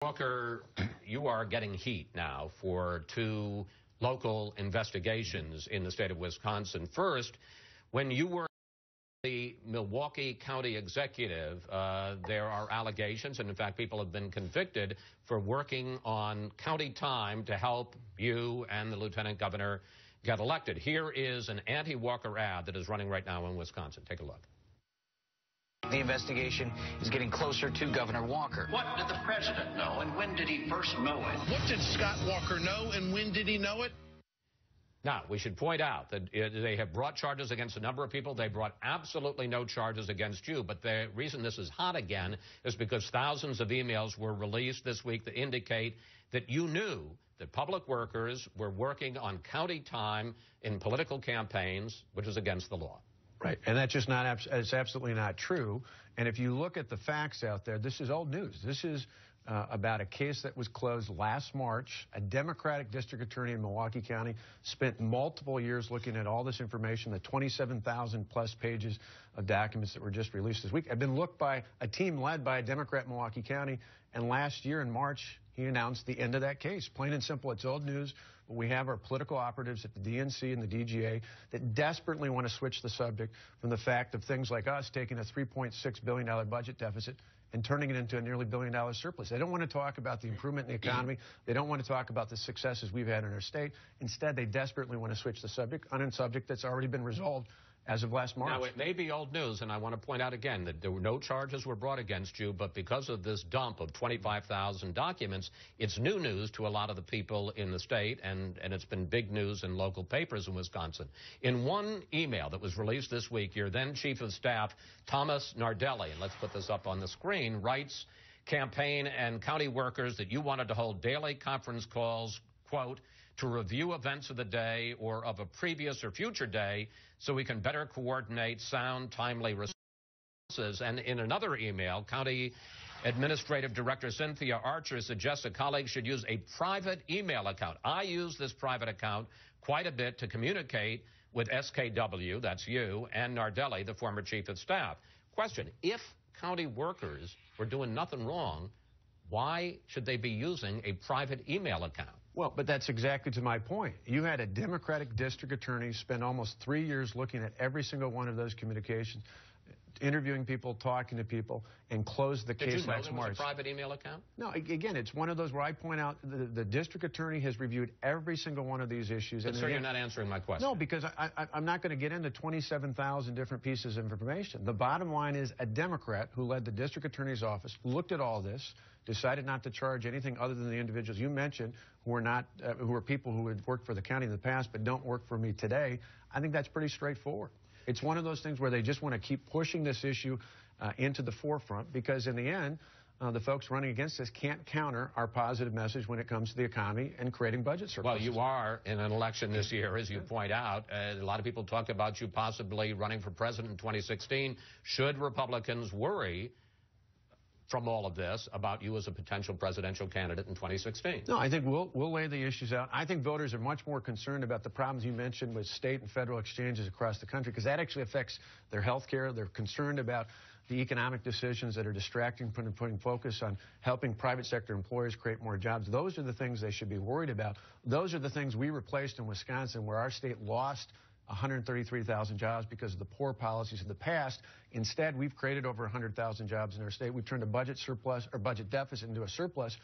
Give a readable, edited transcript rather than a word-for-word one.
Walker, you are getting heat now for two local investigations in the state of Wisconsin. First, when you were the Milwaukee County executive, there are allegations, and in fact people have been convicted for working on county time to help you and the lieutenant governor get elected. Here is an anti-Walker ad that is running right now in Wisconsin. Take a look. The investigation is getting closer to Governor Walker. What did the president know, and when did he first know it? What did Scott Walker know, and when did he know it? Now, we should point out that they have brought charges against a number of people. They brought absolutely no charges against you. But the reason this is hot again is because thousands of emails were released this week that indicate that you knew that public workers were working on county time in political campaigns, which is against the law. Right, and that's just not, it's absolutely not true. And if you look at the facts out there, this is old news. This is about a case that was closed last March. A Democratic district attorney in Milwaukee County spent multiple years looking at all this information, the 27,000 plus pages of documents that were just released this week. Have been looked by a team led by a Democrat in Milwaukee County, and last year in March, he announced the end of that case. Plain and simple, it's old news. But we have our political operatives at the DNC and the DGA that desperately want to switch the subject from the fact of things like us taking a $3.6 billion budget deficit and turning it into a nearly $1 billion surplus. They don't want to talk about the improvement in the economy. They don't want to talk about the successes we've had in our state. Instead, they desperately want to switch the subject on a subject that's already been resolved as of last March. Now, it may be old news, and I want to point out again that there were no charges were brought against you, but because of this dump of 25,000 documents, it's new news to a lot of the people in the state, and it's been big news in local papers in Wisconsin. In one email that was released this week, your then Chief of Staff, Thomas Nardelli, and let's put this up on the screen, writes campaign and county workers that you wanted to hold daily conference calls, quote, to review events of the day or of a previous or future day so we can better coordinate sound, timely responses. And in another email, County Administrative Director Cynthia Archer suggests a colleague should use a private email account. I use this private account quite a bit to communicate with SKW, that's you, and Nardelli, the former Chief of Staff. Question, if county workers were doing nothing wrong, why should they be using a private email account? Well, but that's exactly to my point. You had a Democratic district attorney spend almost 3 years looking at every single one of those communications, interviewing people, talking to people, and closed the case last March. Did you know there was a private email account? No, again, it's one of those where I point out the district attorney has reviewed every single one of these issues. But, sir, you're not answering my question. No, because I'm not going to get into 27,000 different pieces of information. The bottom line is a Democrat who led the district attorney's office looked at all this, decided not to charge anything other than the individuals you mentioned who are people who had worked for the county in the past but don't work for me today. I think that's pretty straightforward. It's one of those things where they just want to keep pushing this issue into the forefront because in the end, the folks running against us can't counter our positive message when it comes to the economy and creating budget surpluses. Well, you are in an election this year, as you point out. A lot of people talk about you possibly running for president in 2016. Should Republicans worry from all of this about you as a potential presidential candidate in 2016? No, I think we'll lay the issues out. I think voters are much more concerned about the problems you mentioned with state and federal exchanges across the country because that actually affects their health care. They're concerned about the economic decisions that are distracting from putting focus on helping private sector employers create more jobs. Those are the things they should be worried about. Those are the things we replaced in Wisconsin where our state lost 133,000 jobs because of the poor policies of the past. Instead, we've created over 100,000 jobs in our state. We've turned a budget surplus or budget deficit into a surplus